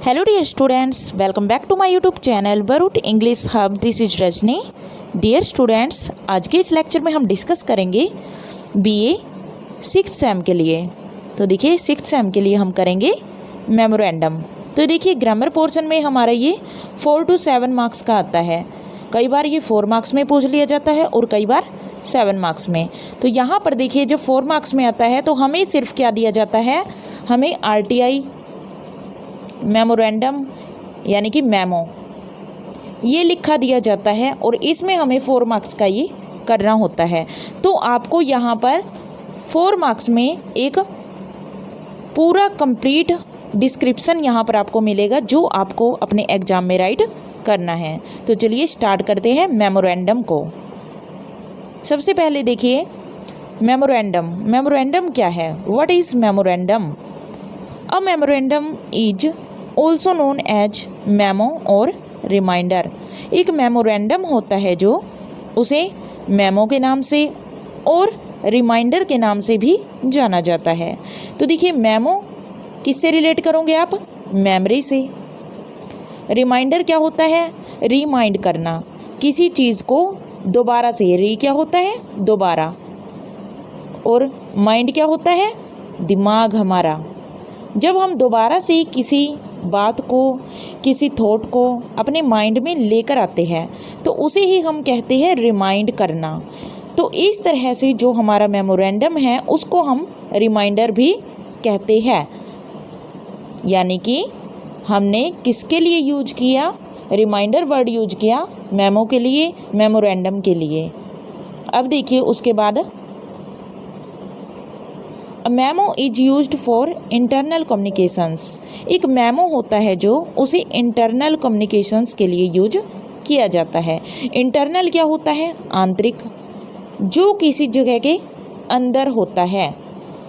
Hello dear students, welcome back to my YouTube channel Barut English Hub. This is Rajni. Dear students, आज के इस lecture में हम discuss करेंगे BA 6th same के लिए। तो देखिए 6th सेम के लिए हम करेंगे मेमोरेंडम। तो देखिए ग्रामर पोर्शन में हमारा ये 4 to 7 मार्क्स का आता है। कई बार ये 4 मार्क्स में पूछ लिया जाता है और कई बार 7 मार्क्स में। तो यहाँ पर देखिए जब 4 मार्क्स में आता है तो हमें सिर्फ क्या दिया जाता है, हमें RTI मेमोरेंडम यानी कि मेमो ये लिखा दिया जाता है और इसमें हमें 4 मार्क्स का ये करना होता है। तो आपको यहाँ पर 4 मार्क्स में एक पूरा कंप्लीट डिस्क्रिप्शन यहाँ पर आपको मिलेगा जो आपको अपने एग्ज़ाम में राइट करना है। तो चलिए स्टार्ट करते हैं मेमोरेंडम को। सबसे पहले देखिए मेमोरेंडम क्या है। What is memorandum? A memorandum is also known as memo और रिमाइंडर। एक मेमोरेंडम होता है जो उसे मेमो के नाम से और रिमाइंडर के नाम से भी जाना जाता है। तो देखिए मेमो किससे रिलेट करोगे आप? मेमोरी से। रिमाइंडर क्या होता है? रिमाइंड करना, किसी चीज़ को दोबारा से। री क्या होता है? दोबारा। और माइंड क्या होता है? दिमाग हमारा। जब हम दोबारा से किसी बात को, किसी थॉट को अपने माइंड में लेकर आते हैं तो उसे ही हम कहते हैं रिमाइंड करना। तो इस तरह से जो हमारा मेमोरेंडम है उसको हम रिमाइंडर भी कहते हैं। यानी कि हमने किसके लिए यूज किया? रिमाइंडर वर्ड यूज किया, मेमो के लिए, मेमोरेंडम के लिए। अब देखिए उसके बाद memo is used for internal communications. एक मेमो होता है जो उसे इंटरनल कम्युनिकेशंस के लिए यूज किया जाता है। इंटरनल क्या होता है? आंतरिक, जो किसी जगह के अंदर होता है,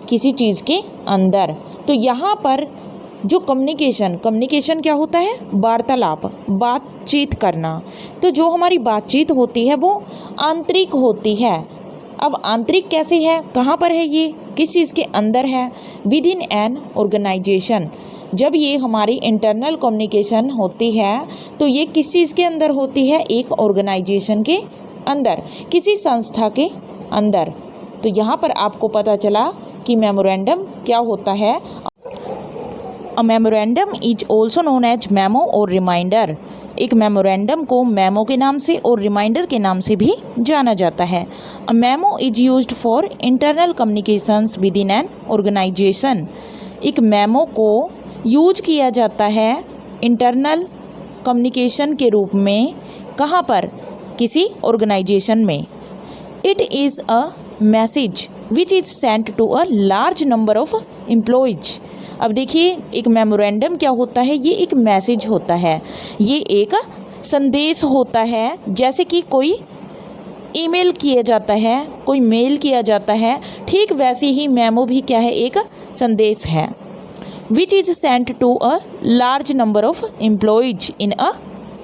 किसी चीज़ के अंदर। तो यहाँ पर जो कम्युनिकेशन क्या होता है? वार्तालाप, बातचीत करना। तो जो हमारी बातचीत होती है वो आंतरिक होती है। अब आंतरिक कैसे है? कहाँ पर है ये? किस चीज़ के अंदर है? Within an organization. जब ये हमारी इंटरनल कम्युनिकेशन होती है तो ये किस चीज़ के अंदर होती है? एक ऑर्गेनाइजेशन के अंदर, किसी संस्था के अंदर। तो यहाँ पर आपको पता चला कि मेमोरेंडम क्या होता है। A memorandum is also known as memo और रिमाइंडर। एक मेमोरेंडम को मेमो के नाम से और रिमाइंडर के नाम से भी जाना जाता है। A memo is used for internal communications within an organization. एक मेमो को यूज किया जाता है इंटरनल कम्युनिकेशन के रूप में। कहाँ पर? किसी ऑर्गेनाइजेशन में। It is a message which is sent to a large number of employees. अब देखिए एक मेमोरेंडम क्या होता है? ये एक मैसेज होता है, ये एक संदेश होता है। जैसे कि कोई ईमेल किया जाता है, कोई मेल किया जाता है, ठीक वैसे ही मेमो भी क्या है? एक संदेश है। Which is sent to a large number of employees in a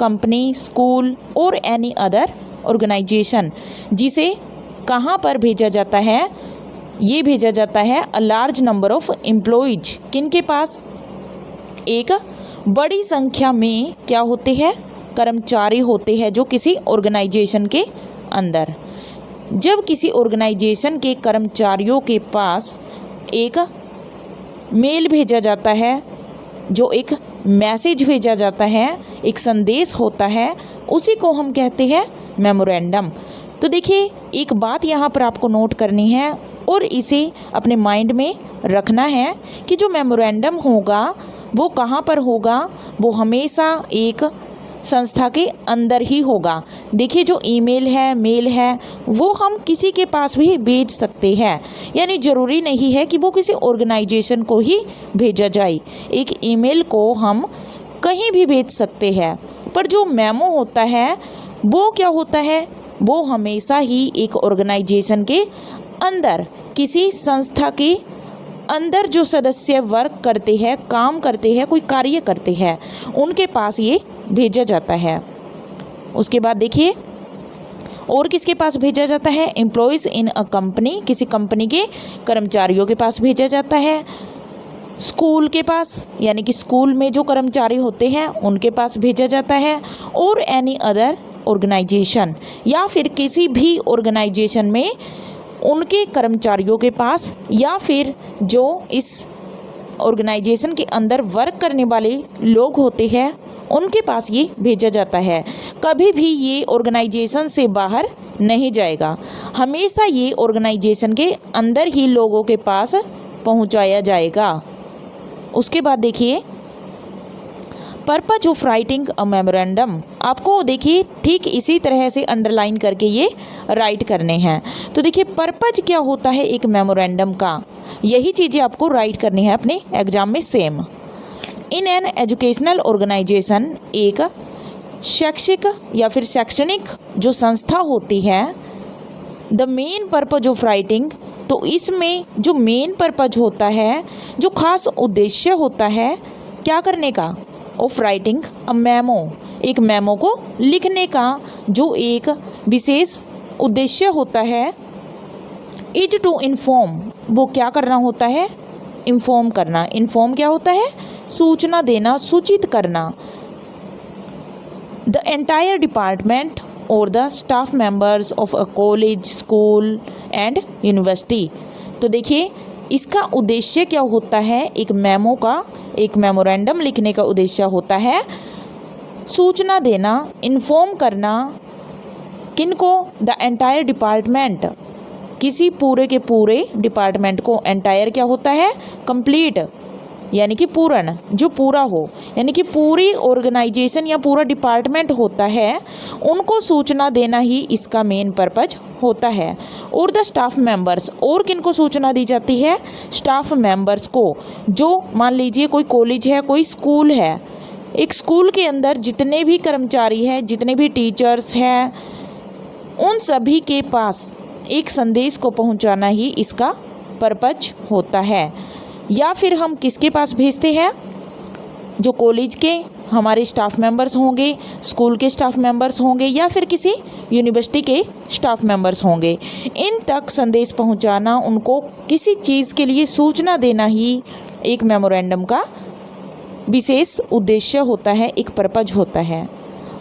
company, school और एनी अदर ऑर्गेनाइजेशन। जिसे कहाँ पर भेजा जाता है? ये भेजा जाता है अ लार्ज नंबर ऑफ एम्प्लॉयज। किन के पास? एक बड़ी संख्या में क्या होते हैं? कर्मचारी होते हैं जो किसी ऑर्गेनाइजेशन के अंदर। जब किसी ऑर्गेनाइजेशन के कर्मचारियों के पास एक मेल भेजा जाता है, जो एक मैसेज भेजा जाता है, एक संदेश होता है, उसी को हम कहते हैं मेमोरेंडम। तो देखिए एक बात यहाँ पर आपको नोट करनी है और इसे अपने माइंड में रखना है कि जो मेमोरेंडम होगा वो कहाँ पर होगा? वो हमेशा एक संस्था के अंदर ही होगा। देखिए जो ईमेल है, मेल है, वो हम किसी के पास भी भेज सकते हैं। यानी ज़रूरी नहीं है कि वो किसी ऑर्गेनाइजेशन को ही भेजा जाए। एक ईमेल को हम कहीं भी भेज सकते हैं। पर जो मेमो होता है वो क्या होता है? वो हमेशा ही एक ऑर्गेनाइजेशन के अंदर, किसी संस्था के अंदर जो सदस्य वर्क करते हैं, काम करते हैं, कोई कार्य करते हैं, उनके पास ये भेजा जाता है। उसके बाद देखिए और किसके पास भेजा जाता है? एम्प्लॉयज़ इन अ कंपनी, किसी कंपनी के कर्मचारियों के पास भेजा जाता है। स्कूल के पास, यानी कि स्कूल में जो कर्मचारी होते हैं उनके पास भेजा जाता है, और एनी अदर ऑर्गेनाइजेशन, या फिर किसी भी ऑर्गेनाइजेशन में उनके कर्मचारियों के पास, या फिर जो इस ऑर्गेनाइजेशन के अंदर वर्क करने वाले लोग होते हैं उनके पास ये भेजा जाता है। कभी भी ये ऑर्गेनाइजेशन से बाहर नहीं जाएगा, हमेशा ये ऑर्गेनाइजेशन के अंदर ही लोगों के पास पहुंचाया जाएगा। उसके बाद देखिए purpose of writing a memorandum, आपको देखिए ठीक इसी तरह से अंडरलाइन करके ये राइट करने हैं। तो देखिए पर्पज क्या होता है एक मेमोरेंडम का, यही चीज़ें आपको राइट करनी है अपने एग्जाम में same. In an educational organization, एक शैक्षिक या फिर शैक्षणिक जो संस्था होती है, the main purpose of writing, तो इसमें जो मेन पर्पज होता है, जो खास उद्देश्य होता है क्या करने का, ऑफ राइटिंग अ मेमो, एक मेमो को लिखने का जो एक विशेष उद्देश्य होता है, इज टू इन्फॉर्म, वो क्या करना होता है, इन्फॉर्म करना। इन्फॉर्म क्या होता है, सूचना देना, सूचित करना। द एंटायर डिपार्टमेंट और the staff members of a college, school and university. तो देखिए इसका उद्देश्य क्या होता है, एक मेमो का, एक मेमोरेंडम लिखने का उद्देश्य होता है सूचना देना, इन्फॉर्म करना, किनको, द एंटायर डिपार्टमेंट, किसी पूरे के पूरे डिपार्टमेंट को। एंटायर क्या होता है, कंप्लीट, यानी कि पूर्ण, जो पूरा हो, यानी कि पूरी ऑर्गेनाइजेशन या पूरा डिपार्टमेंट होता है, उनको सूचना देना ही इसका मेन पर्पज होता है। और द स्टाफ मेंबर्स, और किनको सूचना दी जाती है, स्टाफ मेंबर्स को, जो मान लीजिए कोई कॉलेज है, कोई स्कूल है, एक स्कूल के अंदर जितने भी कर्मचारी हैं, जितने भी टीचर्स हैं, उन सभी के पास एक संदेश को पहुंचाना ही इसका पर्पज होता है। या फिर हम किसके पास भेजते हैं, जो कॉलेज के हमारे स्टाफ मेंबर्स होंगे, स्कूल के स्टाफ मेंबर्स होंगे, या फिर किसी यूनिवर्सिटी के स्टाफ मेंबर्स होंगे, इन तक संदेश पहुंचाना, उनको किसी चीज़ के लिए सूचना देना ही एक मेमोरेंडम का विशेष उद्देश्य होता है, एक पर्पज होता है।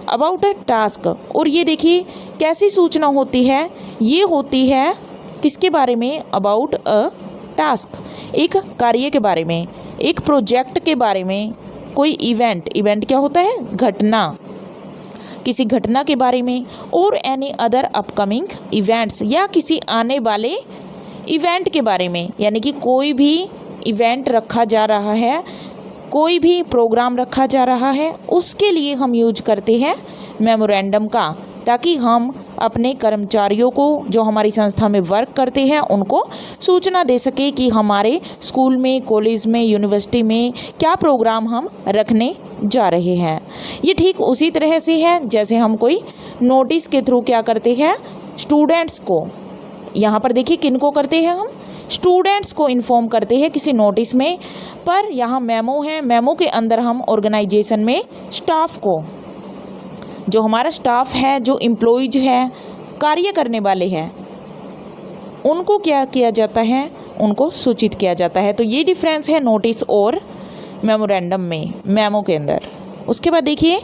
अबाउट अ टास्क, और ये देखिए कैसी सूचना होती है, ये होती है किसके बारे में, अबाउट अ टास्क, एक कार्य के बारे में, एक प्रोजेक्ट के बारे में, कोई इवेंट, इवेंट क्या होता है, घटना, किसी घटना के बारे में, और एनी अदर अपकमिंग इवेंट्स, या किसी आने वाले इवेंट के बारे में, यानी कि कोई भी इवेंट रखा जा रहा है, कोई भी प्रोग्राम रखा जा रहा है, उसके लिए हम यूज करते हैं मेमोरेंडम का, ताकि हम अपने कर्मचारियों को, जो हमारी संस्था में वर्क करते हैं, उनको सूचना दे सके कि हमारे स्कूल में, कॉलेज में, यूनिवर्सिटी में क्या प्रोग्राम हम रखने जा रहे हैं। ये ठीक उसी तरह से है जैसे हम कोई नोटिस के थ्रू क्या करते हैं, स्टूडेंट्स को, यहाँ पर देखिए किन को करते हैं हम, स्टूडेंट्स को इन्फॉर्म करते हैं किसी नोटिस में, पर यहाँ मेमो है, मेमो के अंदर हम ऑर्गेनाइजेशन में स्टाफ को, जो हमारा स्टाफ है, जो एम्प्लॉइज है, कार्य करने वाले हैं, उनको क्या किया जाता है, उनको सूचित किया जाता है। तो ये डिफरेंस है नोटिस और मेमोरेंडम में, मेमो के अंदर। उसके बाद देखिए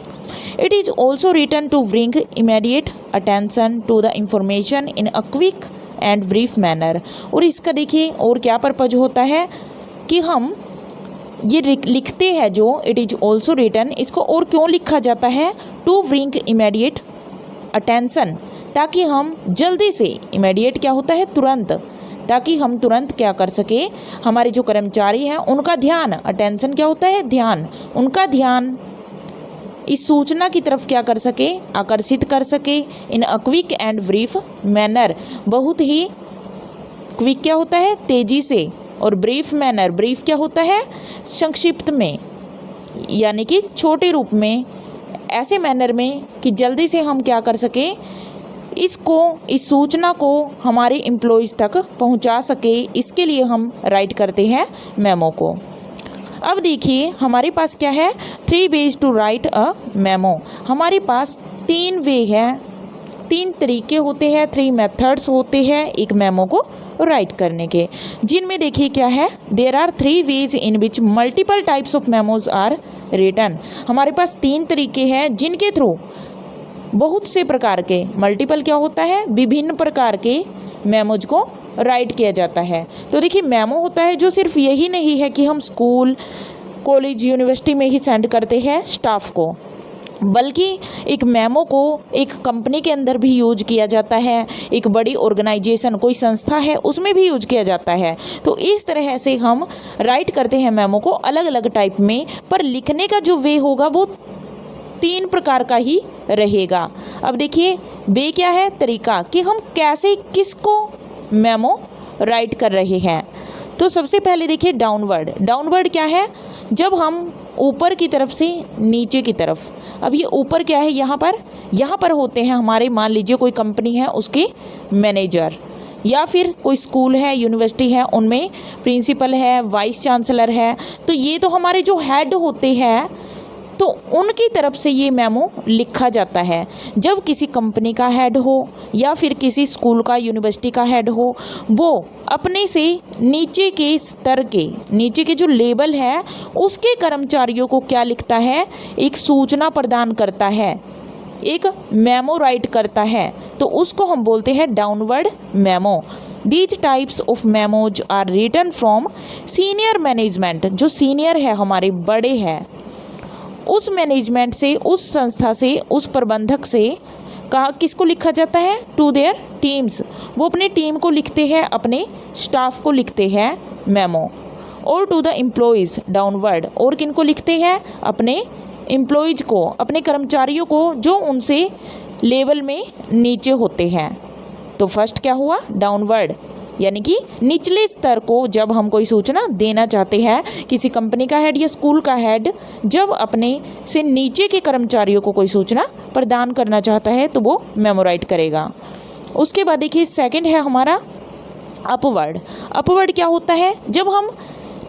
it is also written to bring immediate attention to the information in a quick and brief manner. और इसका देखिए और क्या पर्पज होता है कि हम ये लिखते हैं जो इट इज़ ऑल्सो रिटन, इसको और क्यों लिखा जाता है, टू ब्रिंग इमीडिएट अटेंशन, ताकि हम जल्दी से, इमीडिएट क्या होता है, तुरंत, ताकि हम तुरंत क्या कर सके, हमारे जो कर्मचारी हैं उनका ध्यान, अटेंशन क्या होता है, ध्यान, उनका ध्यान इस सूचना की तरफ क्या कर सके, आकर्षित कर सके, in a quick and brief manner, बहुत ही क्विक क्या होता है, तेज़ी से, और ब्रीफ मैनर, ब्रीफ क्या होता है, संक्षिप्त में, यानी कि छोटे रूप में, ऐसे मैनर में कि जल्दी से हम क्या कर सके, इसको, इस सूचना को हमारे एम्प्लॉइज़ तक पहुंचा सके, इसके लिए हम राइट करते हैं मेमो को। अब देखिए हमारे पास क्या है, 3 ways to write a memo, हमारे पास 3 वे है, 3 तरीके होते हैं, 3 मेथड्स होते हैं एक मेमो को राइट करने के, जिनमें देखिए क्या है, there are 3 ways in which multiple types of memos are written. हमारे पास 3 तरीके हैं जिनके थ्रू बहुत से प्रकार के, मल्टीपल क्या होता है, विभिन्न प्रकार के मेमोज को राइट किया जाता है। तो देखिए मेमो होता है जो सिर्फ यही नहीं है कि हम स्कूल, कॉलेज, यूनिवर्सिटी में ही सेंड करते हैं स्टाफ को, बल्कि एक मेमो को एक कंपनी के अंदर भी यूज किया जाता है, एक बड़ी ऑर्गेनाइजेशन, कोई संस्था है, उसमें भी यूज किया जाता है। तो इस तरह से हम राइट करते हैं मेमो को अलग अलग टाइप में, पर लिखने का जो वे होगा वो 3 प्रकार का ही रहेगा। अब देखिए वे क्या है, तरीका कि हम कैसे किसको मेमो राइट कर रहे हैं। तो सबसे पहले देखिए डाउनवर्ड। डाउनवर्ड क्या है, जब हम ऊपर की तरफ से नीचे की तरफ, अब ये ऊपर क्या है, यहाँ पर होते हैं हमारे, मान लीजिए कोई कंपनी है उसके मैनेजर, या फिर कोई स्कूल है, यूनिवर्सिटी है, उनमें प्रिंसिपल है, वाइस चांसलर है, तो ये तो हमारे जो हेड होते हैं, तो उनकी तरफ से ये मेमो लिखा जाता है। जब किसी कंपनी का हेड हो या फिर किसी स्कूल का, यूनिवर्सिटी का हेड हो, वो अपने से नीचे के स्तर के, नीचे के जो लेवल है उसके कर्मचारियों को क्या लिखता है, एक सूचना प्रदान करता है, एक मेमो राइट करता है, तो उसको हम बोलते हैं downward memo. These types of memos are written from senior management. जो सीनियर है, हमारे बड़े हैं, उस मैनेजमेंट से, उस संस्था से, उस प्रबंधक से कहा किसको लिखा जाता है, टू देयर टीम्स। वो अपने टीम को लिखते हैं, अपने स्टाफ को लिखते हैं मेमो। और टू द एम्प्लॉयज़ डाउनवर्ड, और किन को लिखते हैं, अपने एम्प्लॉयज़ को, अपने कर्मचारियों को जो उनसे लेवल में नीचे होते हैं। तो फर्स्ट क्या हुआ, डाउनवर्ड, यानी कि निचले स्तर को जब हम कोई सूचना देना चाहते हैं, किसी कंपनी का हेड या स्कूल का हेड जब अपने से नीचे के कर्मचारियों को कोई सूचना प्रदान करना चाहता है तो वो मेमो राइट करेगा। उसके बाद देखिए सेकंड है हमारा अपवर्ड। अपवर्ड क्या होता है, जब हम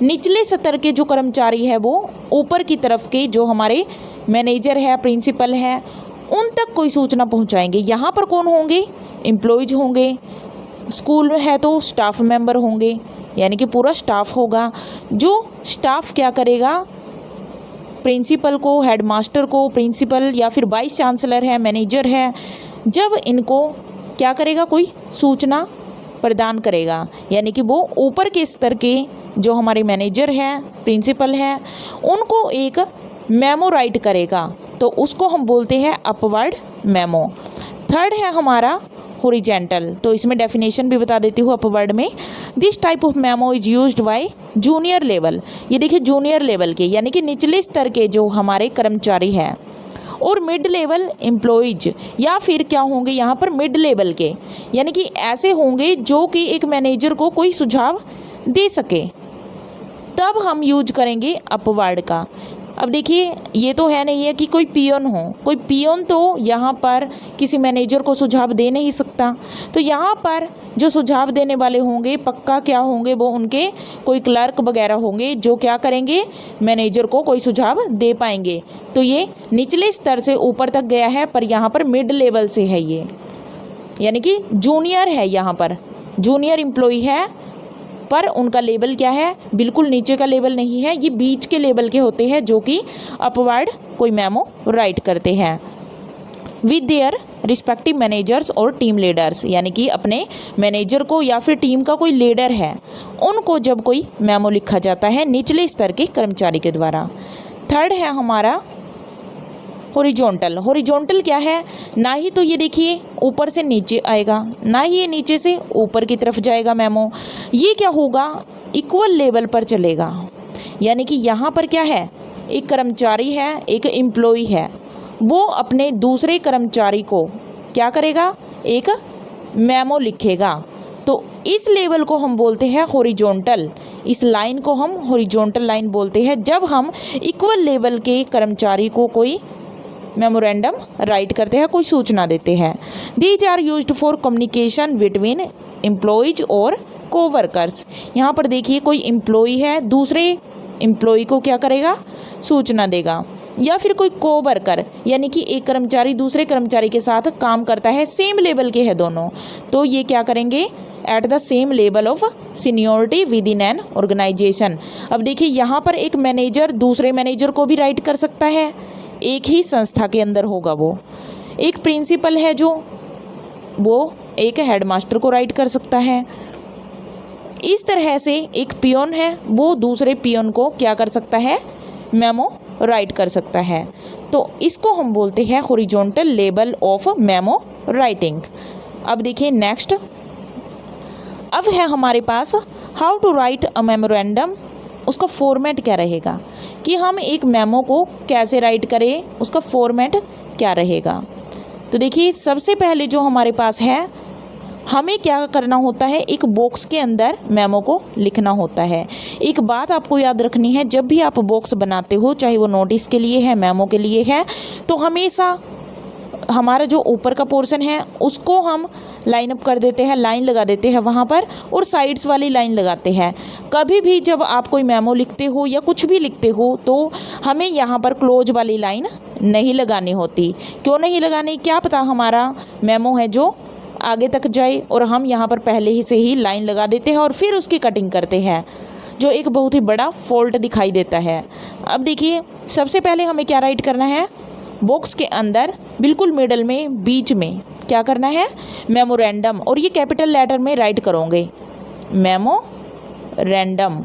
निचले स्तर के जो कर्मचारी है वो ऊपर की तरफ के जो हमारे मैनेजर है, प्रिंसिपल है, उन तक कोई सूचना पहुंचाएंगे। यहाँ पर कौन होंगे, एम्प्लॉयज़ होंगे, स्कूल में है तो स्टाफ मेंबर होंगे, यानी कि पूरा स्टाफ होगा। जो स्टाफ क्या करेगा, प्रिंसिपल को, हेडमास्टर को, प्रिंसिपल या फिर वाइस चांसलर है, मैनेजर है, जब इनको क्या करेगा, कोई सूचना प्रदान करेगा, यानी कि वो ऊपर के स्तर के जो हमारे मैनेजर हैं, प्रिंसिपल हैं, उनको एक मेमो राइट करेगा, तो उसको हम बोलते हैं अपवर्ड मेमो। थर्ड है हमारा हॉरिजेंटल। तो इसमें डेफिनेशन भी बता देती हूँ अपवर्ड में। This type of memo is used by junior level. ये देखिए जूनियर लेवल के, यानी कि निचले स्तर के जो हमारे कर्मचारी हैं, और मिड लेवल एम्प्लॉयज, या फिर क्या होंगे यहाँ पर मिड लेवल के, यानी कि ऐसे होंगे जो कि एक मैनेजर को कोई सुझाव दे सके, तब हम यूज करेंगे अपवर्ड का। अब देखिए ये तो है नहीं है कि कोई पियोन हो, कोई पियोन तो यहाँ पर किसी मैनेजर को सुझाव दे नहीं सकता, तो यहाँ पर जो सुझाव देने वाले होंगे पक्का क्या होंगे, वो उनके कोई क्लर्क वगैरह होंगे जो क्या करेंगे, मैनेजर को कोई सुझाव दे पाएंगे। तो ये निचले स्तर से ऊपर तक गया है, पर यहाँ पर मिड लेवल से है ये, यानी कि जूनियर है, यहाँ पर जूनियर एम्प्लॉय है, पर उनका लेवल क्या है, बिल्कुल नीचे का लेवल नहीं है, ये बीच के लेवल के होते हैं जो कि अपवर्ड कोई मेमो राइट करते हैं विद देयर रिस्पेक्टिव मैनेजर्स और टीम लीडर्स, यानी कि अपने मैनेजर को या फिर टीम का कोई लीडर है, उनको जब कोई मेमो लिखा जाता है निचले स्तर के कर्मचारी के द्वारा। थर्ड है हमारा हॉरिजॉन्टल। हॉरिजॉन्टल क्या है, ना ही तो ये देखिए ऊपर से नीचे आएगा, ना ही ये नीचे से ऊपर की तरफ जाएगा मेमो, ये क्या होगा, इक्वल लेवल पर चलेगा। यानी कि यहाँ पर क्या है, एक कर्मचारी है, एक एम्प्लॉय है, वो अपने दूसरे कर्मचारी को क्या करेगा, एक मेमो लिखेगा, तो इस लेवल को हम बोलते हैं हॉरिजॉन्टल। इस लाइन को हम हॉरिजॉन्टल लाइन बोलते हैं जब हम इक्वल लेवल के कर्मचारी को कोई मेमोरेंडम राइट करते हैं, कोई सूचना देते हैं। These are used for communication between employees और कोवर्कर्स। यहाँ पर देखिए कोई एम्प्लॉय है, दूसरे एम्प्लॉय को क्या करेगा, सूचना देगा। या फिर कोई को वर्कर यानी कि एक कर्मचारी दूसरे कर्मचारी के साथ काम करता है, सेम लेवल के हैं दोनों, तो ये क्या करेंगे, at the same level of seniority within an organization. अब देखिए यहाँ पर एक मैनेजर दूसरे मैनेजर को भी राइट कर सकता है, एक ही संस्था के अंदर होगा वो। एक प्रिंसिपल है जो वो एक हेडमास्टर को राइट कर सकता है। इस तरह से एक पियोन है वो दूसरे पियोन को क्या कर सकता है, मेमो राइट कर सकता है। तो इसको हम बोलते हैं horizontal level of memo writing. अब देखिए नेक्स्ट, अब है हमारे पास how to write a memorandum. उसका फॉर्मेट क्या रहेगा कि हम एक मेमो को कैसे राइट करें, उसका फॉर्मेट क्या रहेगा। तो देखिए सबसे पहले जो हमारे पास है, हमें क्या करना होता है, एक बॉक्स के अंदर मेमो को लिखना होता है। एक बात आपको याद रखनी है, जब भी आप बॉक्स बनाते हो, चाहे वो नोटिस के लिए है, मेमो के लिए है, तो हमेशा हमारा जो ऊपर का पोर्शन है उसको हम लाइन अप कर देते हैं, लाइन लगा देते हैं वहाँ पर, और साइड्स वाली लाइन लगाते हैं। कभी भी जब आप कोई मेमो लिखते हो या कुछ भी लिखते हो तो हमें यहाँ पर क्लोज वाली लाइन नहीं लगानी होती। क्यों नहीं लगानी, क्या पता हमारा मेमो है जो आगे तक जाए और हम यहाँ पर पहले ही से ही लाइन लगा देते हैं और फिर उसकी कटिंग करते हैं, जो एक बहुत ही बड़ा फॉल्ट दिखाई देता है। अब देखिए सबसे पहले हमें क्या राइट करना है, बॉक्स के अंदर बिल्कुल मिडल में बीच में क्या करना है, मेमोरेंडम, और ये कैपिटल लेटर में राइट करोगे मेमोरेंडम।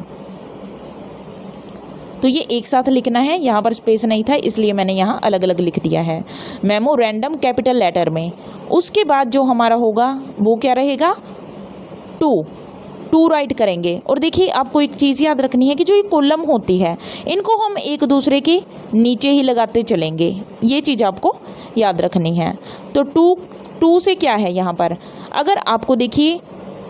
तो ये एक साथ लिखना है, यहाँ पर स्पेस नहीं था इसलिए मैंने यहाँ अलग अलग लिख दिया है, मेमोरेंडम कैपिटल लेटर में। उसके बाद जो हमारा होगा वो क्या रहेगा, टू राइट करेंगे। और देखिए आपको एक चीज़ याद रखनी है कि जो ये कॉलम होती है इनको हम एक दूसरे के नीचे ही लगाते चलेंगे, ये चीज़ आपको याद रखनी है। तो टू से क्या है यहाँ पर, अगर आपको देखिए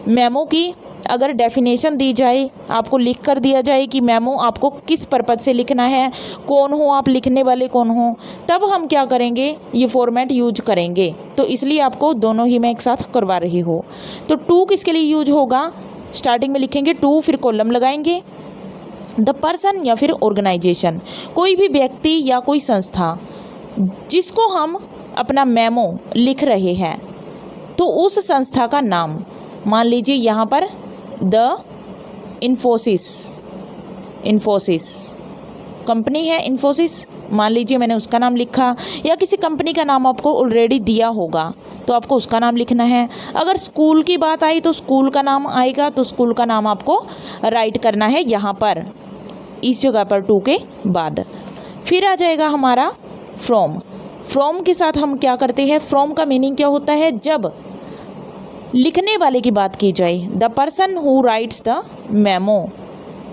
मेमो की अगर डेफिनेशन दी जाए, आपको लिख कर दिया जाए कि मेमो आपको किस पर्पज़ से लिखना है, कौन हो आप, लिखने वाले कौन हो, तब हम क्या करेंगे, ये फॉर्मेट यूज करेंगे। तो इसलिए आपको दोनों ही मैं एक साथ करवा रही हूँ। तो टू किसके लिए यूज होगा, स्टार्टिंग में लिखेंगे टू, फिर कॉलम लगाएंगे द पर्सन या फिर ऑर्गेनाइजेशन, कोई भी व्यक्ति या कोई संस्था जिसको हम अपना मेमो लिख रहे हैं, तो उस संस्था का नाम, मान लीजिए यहाँ पर द इन्फोसिस कंपनी है, इन्फोसिस मान लीजिए मैंने उसका नाम लिखा, या किसी कंपनी का नाम आपको ऑलरेडी दिया होगा तो आपको उसका नाम लिखना है। अगर स्कूल की बात आई तो स्कूल का नाम आएगा, तो स्कूल का नाम आपको राइट करना है यहाँ पर, इस जगह पर टू के बाद। फिर आ जाएगा हमारा फ्रॉम के साथ हम क्या करते हैं, फ्रॉम का मीनिंग क्या होता है, जब लिखने वाले की बात की जाए, the person who rights the memo,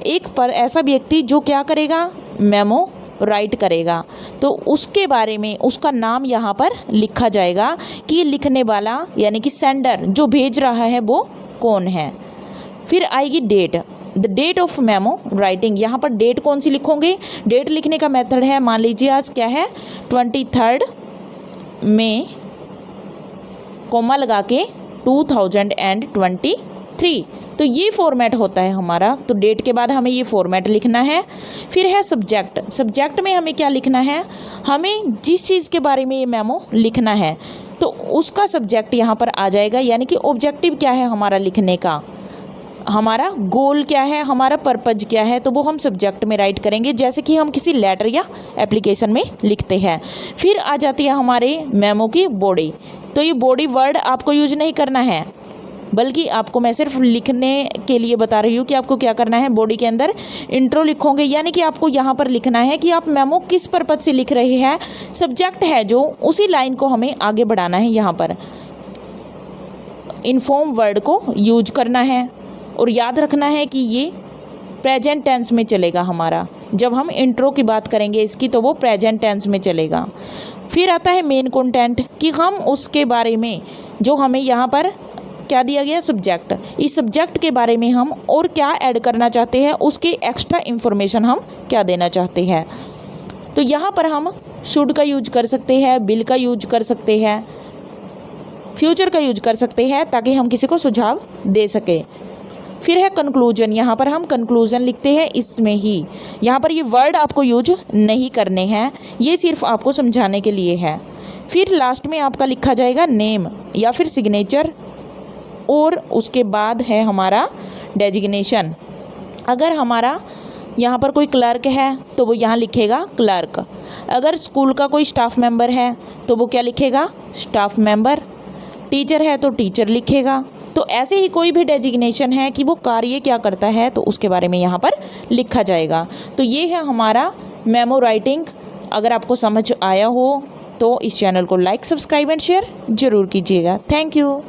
एक पर ऐसा व्यक्ति जो क्या करेगा, मेमो राइट करेगा, तो उसके बारे में उसका नाम यहाँ पर लिखा जाएगा कि लिखने वाला यानी कि सेंडर जो भेज रहा है वो कौन है। फिर आएगी date, the date of memo writing, यहाँ पर डेट कौन सी लिखोगे, डेट लिखने का मेथड है, मान लीजिए आज क्या है 23 मई, कोमा लगा के 2023, तो ये फॉर्मेट होता है हमारा। तो डेट के बाद हमें ये फॉर्मेट लिखना है। फिर है सब्जेक्ट में हमें क्या लिखना है, हमें जिस चीज़ के बारे में ये मेमो लिखना है तो उसका सब्जेक्ट यहाँ पर आ जाएगा, यानी कि ऑब्जेक्टिव क्या है हमारा लिखने का, हमारा गोल क्या है, हमारा पर्पज क्या है, तो वो हम सब्जेक्ट में राइट करेंगे, जैसे कि हम किसी लेटर या एप्लीकेशन में लिखते हैं। फिर आ जाती है हमारे मेमो की बॉडी, तो ये बॉडी वर्ड आपको यूज नहीं करना है, बल्कि आपको मैं सिर्फ लिखने के लिए बता रही हूँ कि आपको क्या करना है। बॉडी के अंदर इंट्रो लिखोगे, यानी कि आपको यहाँ पर लिखना है कि आप मेमो किस पर्पज से लिख रहे हैं, सब्जेक्ट है जो, उसी लाइन को हमें आगे बढ़ाना है, यहाँ पर इन्फॉर्म वर्ड को यूज करना है। और याद रखना है कि ये प्रेजेंट टेंस में चलेगा हमारा, जब हम इंट्रो की बात करेंगे इसकी तो वो प्रेजेंट टेंस में चलेगा। फिर आता है मेन कंटेंट, कि हम उसके बारे में जो हमें यहाँ पर क्या दिया गया, सब्जेक्ट, इस सब्जेक्ट के बारे में हम और क्या ऐड करना चाहते हैं, उसकी एक्स्ट्रा इन्फॉर्मेशन हम क्या देना चाहते हैं। तो यहाँ पर हम शुड का यूज कर सकते हैं, बिल का यूज कर सकते हैं, फ्यूचर का यूज कर सकते हैं, ताकि हम किसी को सुझाव दे सके। फिर है कंक्लूजन, यहाँ पर हम कंक्लूजन लिखते हैं इसमें ही। यहाँ पर ये वर्ड आपको यूज नहीं करने हैं, ये सिर्फ आपको समझाने के लिए है। फिर लास्ट में आपका लिखा जाएगा नेम या फिर सिग्नेचर, और उसके बाद है हमारा डेजिग्नेशन। अगर हमारा यहाँ पर कोई क्लर्क है तो वो यहाँ लिखेगा क्लर्क। अगर स्कूल का कोई स्टाफ मेंबर है तो वो क्या लिखेगा, स्टाफ मेंबर। टीचर है तो टीचर लिखेगा। तो ऐसे ही कोई भी डेजिग्नेशन है कि वो कार्य क्या करता है तो उसके बारे में यहाँ पर लिखा जाएगा। तो ये है हमारा मेमो राइटिंग। अगर आपको समझ आया हो तो इस चैनल को लाइक, सब्सक्राइब एंड शेयर ज़रूर कीजिएगा। Thank you.